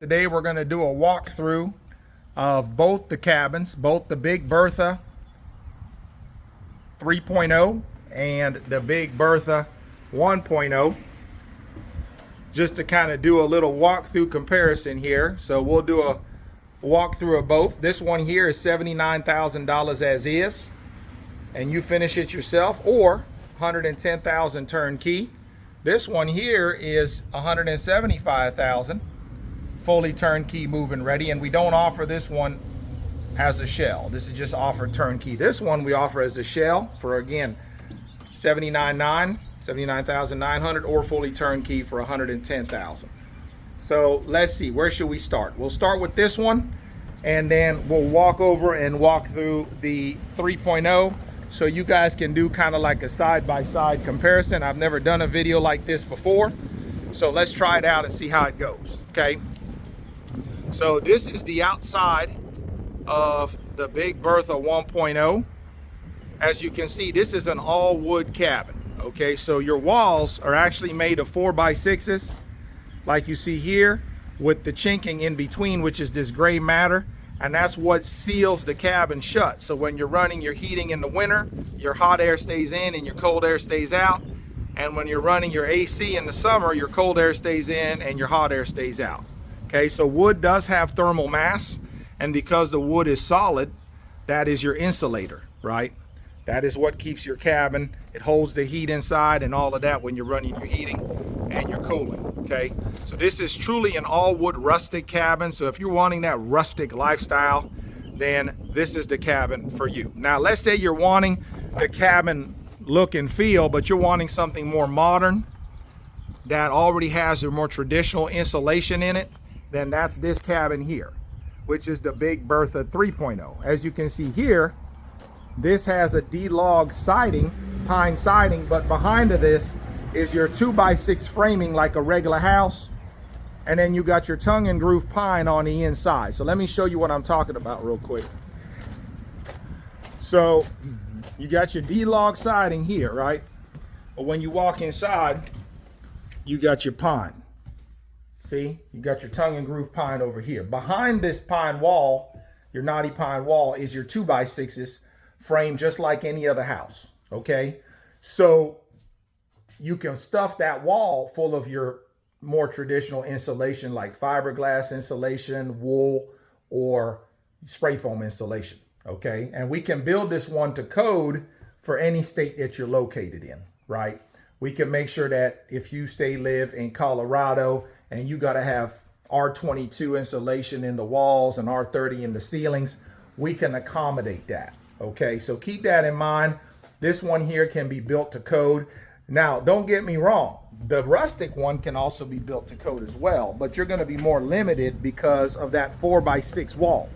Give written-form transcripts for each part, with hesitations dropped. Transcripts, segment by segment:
Today we're going to do a walkthrough of both the cabins, both the Big Bertha 3.0 and the Big Bertha 1.0, just to kind of do a little walkthrough comparison here. So we'll do a walkthrough of both. This one here is $79,000 as is, and you finish it yourself, or $110,000 turnkey. This one here is $175,000 fully turnkey, move-in ready, and we don't offer this one as a shell. This is just offered turnkey. This one we offer as a shell for, again, $79,900, or fully turnkey for $110,000. So let's see, where should we start? We'll start with this one, and then we'll walk over and walk through the 3.0 so you guys can do kind of like a side-by-side comparison. I've never done a video like this before, so let's try it out and see how it goes, okay? So this is the outside of the Big Bertha 1.0. As you can see, this is an all wood cabin, okay? So your walls are actually made of 4x6s, like you see here, with the chinking in between, which is this gray matter, and that's what seals the cabin shut. So when you're running your heating in the winter, your hot air stays in and your cold air stays out. And when you're running your AC in the summer, your cold air stays in and your hot air stays out. Okay, so wood does have thermal mass, and because the wood is solid, that is your insulator, right? That is what keeps your cabin. It holds the heat inside and all of that when you're running your heating and your cooling, okay? So this is truly an all wood rustic cabin. So if you're wanting that rustic lifestyle, then this is the cabin for you. Now, let's say you're wanting the cabin look and feel, but you're wanting something more modern that already has a more traditional insulation in it, then that's this cabin here, which is the Big Bertha 3.0. As you can see here, this has a D-log siding, pine siding, but behind of this is your 2x6 framing like a regular house, and then you got your tongue and groove pine on the inside. So let me show you what I'm talking about real quick. So you got your D-log siding here, right? But when you walk inside, you got your pine. See, you got your tongue and groove pine over here. Behind this pine wall, your knotty pine wall, is your 2x6s framed just like any other house, okay? So you can stuff that wall full of your more traditional insulation like fiberglass insulation, wool, or spray foam insulation, okay? And we can build this one to code for any state that you're located in, right? We can make sure that if you say live in Colorado and you got to have R22 insulation in the walls and R30 in the ceilings, we can accommodate that, okay? So keep that in mind. This one here can be built to code. Now, don't get me wrong, the rustic one can also be built to code as well, but you're going to be more limited because of that 4x6 wall,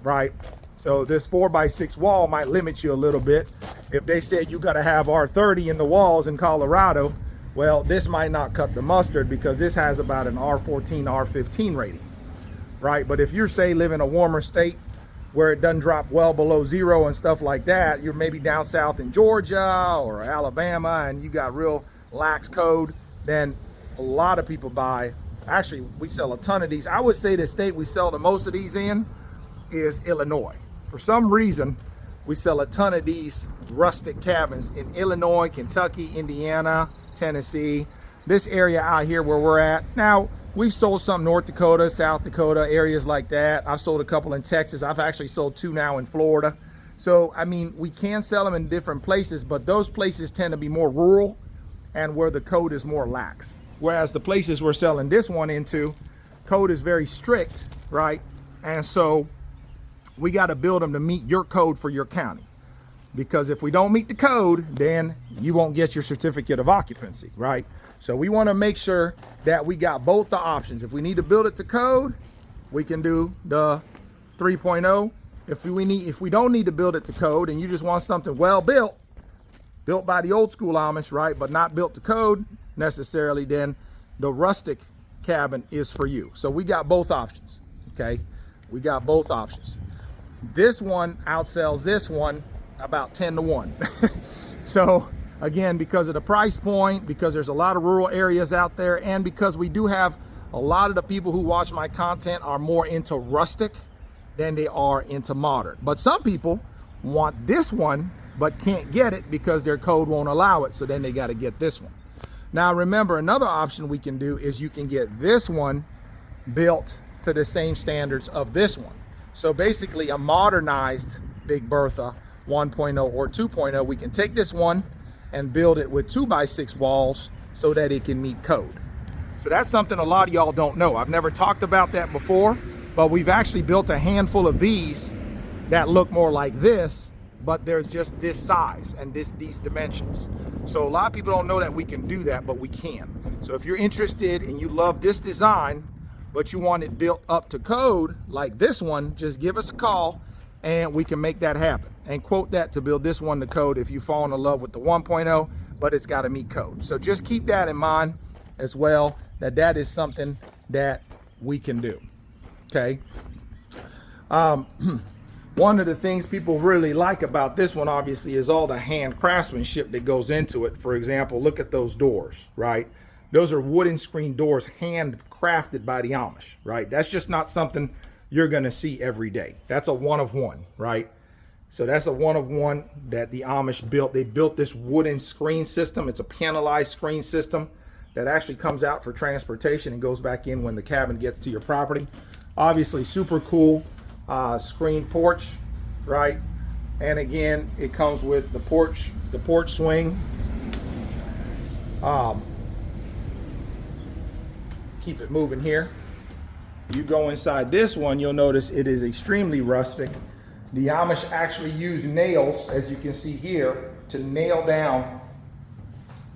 right? So this 4x6 wall might limit you a little bit. If they said you got to have R30 in the walls in Colorado, well, this might not cut the mustard because this has about an R14, R15 rating, right? But if you're, say, live in a warmer state where it doesn't drop well below zero and stuff like that, you're maybe down south in Georgia or Alabama and you got real lax code, then a lot of people buy, actually, we sell a ton of these. I would say the state we sell the most of these in is Illinois. For some reason, we sell a ton of these rustic cabins in Illinois, Kentucky, Indiana, Tennessee, this area out here where we're at. Now, we've sold some North Dakota, South Dakota, areas like that. I've sold a couple in Texas. I've actually sold 2 now in Florida. So, I mean, we can sell them in different places, but those places tend to be more rural and where the code is more lax. Whereas the places we're selling this one into, code is very strict, right? And so we got to build them to meet your code for your county. Because if we don't meet the code, then you won't get your certificate of occupancy, right? So we want to make sure that we got both the options. If we need to build it to code, we can do the 3.0. If we don't need to build it to code and you just want something well built by the old school Amish, right, but not built to code necessarily, then the rustic cabin is for you. So we got both options, okay? We got both options. This one outsells this one about 10 to 1. So again, because of the price point, because there's a lot of rural areas out there, and because we do have A lot of the people who watch my content are more into rustic than they are into modern. But some people want this one, but can't get it because their code won't allow it. So then they got to get this one. Now remember, another option we can do is you can get this one built to the same standards of this one. So basically a modernized Big Bertha 1.0 or 2.0, we can take this one and build it with 2x6 walls so that it can meet code. So that's something a lot of y'all don't know. I've never talked about that before, but we've actually built a handful of these that look more like this, but there's just this size and these dimensions. So a lot of people don't know that we can do that, but we can. So if you're interested and you love this design, but you want it built up to code like this one, just give us a call and we can make that happen. And quote that to build this one to code if you fall in love with the 1.0, but it's got to meet code. So just keep that in mind as well, that is something that we can do. Okay. One of the things people really like about this one, obviously, is all the hand craftsmanship that goes into it. For example, look at those doors, right? Those are wooden screen doors, hand crafted by the Amish, right? That's just not something you're going to see every day. That's a one of one, right? So that's a one of one that the Amish built. They built this wooden screen system. It's a panelized screen system that actually comes out for transportation and goes back in when the cabin gets to your property. Obviously, super cool screen porch, right? And again, it comes with the porch swing. Keep it moving here. You go inside this one, you'll notice it is extremely rustic. The Amish actually use nails, as you can see here, to nail down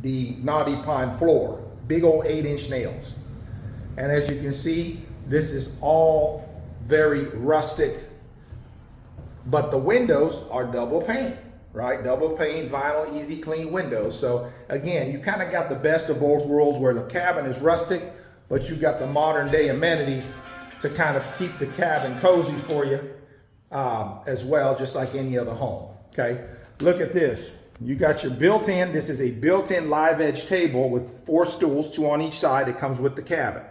the knotty pine floor. Big old 8-inch nails. And as you can see, this is all very rustic, but the windows are double pane, right? Double pane, vinyl, easy clean windows. So again, you kind of got the best of both worlds where the cabin is rustic, but you got the modern day amenities to kind of keep the cabin cozy for you as well, just like any other home, okay? Look at this. You got your built-in, this is a built-in live edge table with 4 stools, 2 on each side. It comes with the cabin,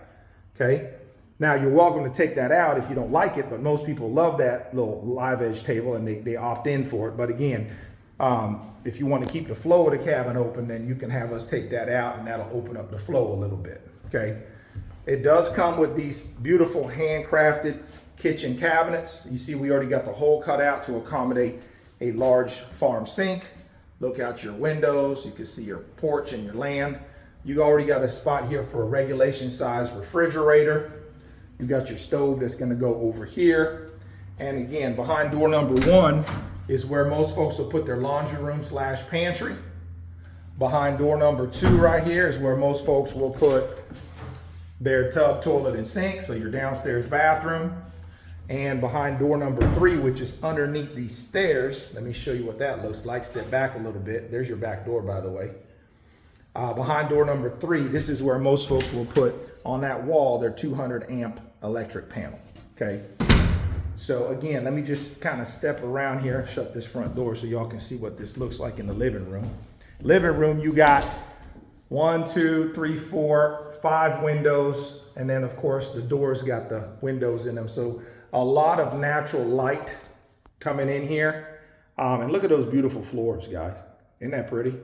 okay? Now you're welcome to take that out if you don't like it, but most people love that little live edge table and they opt in for it. But again, if you want to keep the flow of the cabin open, then you can have us take that out and that'll open up the flow a little bit, okay? It does come with these beautiful handcrafted kitchen cabinets. You see we already got the hole cut out to accommodate a large farm sink. Look out your windows, you can see your porch and your land. You already got a spot here for a regulation size refrigerator. You got your stove that's gonna go over here. And again, behind door number 1 is where most folks will put their laundry room / pantry. Behind door number 2 right here is where most folks will put their tub, toilet, and sink, so your downstairs bathroom. And behind door number 3, which is underneath these stairs, let me show you what that looks like. Step back a little bit. There's your back door, by the way. Behind door number 3, this is where most folks will put on that wall their 200 amp electric panel, okay? So again, let me just kind of step around here, shut this front door so y'all can see what this looks like in the living room. Living room, you got 1, 2, 3, 4, 5 windows, and then of course the doors got the windows in them. So a lot of natural light coming in here. And look at those beautiful floors, guys. Isn't that pretty?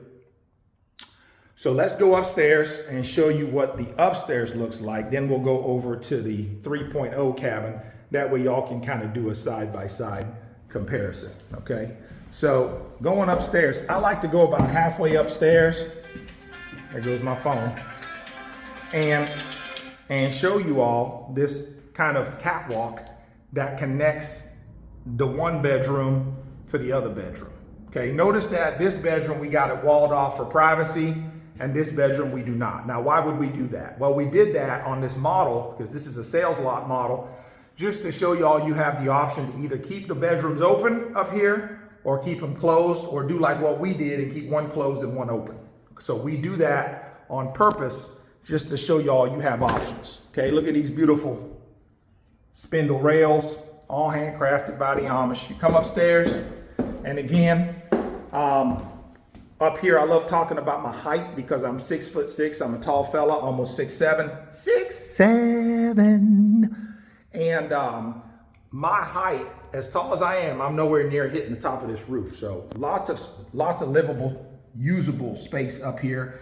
So let's go upstairs and show you what the upstairs looks like. Then we'll go over to the 3.0 cabin. That way y'all can kind of do a side-by-side comparison, okay? So going upstairs, I like to go about halfway upstairs. There goes my phone. And show you all this kind of catwalk that connects the one bedroom to the other bedroom. Okay, notice that this bedroom, we got it walled off for privacy, and this bedroom we do not. Now, why would we do that? Well, we did that on this model, because this is a sales lot model, just to show y'all you have the option to either keep the bedrooms open up here, or keep them closed, or do like what we did and keep one closed and one open. So we do that on purpose, just to show y'all you have options. Okay, look at these beautiful spindle rails, all handcrafted by the Amish. You come upstairs, and again, Up here, I love talking about my height because I'm 6'6". I'm a tall fella, almost 6'7". 6'7". And my height, as tall as I am, I'm nowhere near hitting the top of this roof. So lots of livable, usable space up here.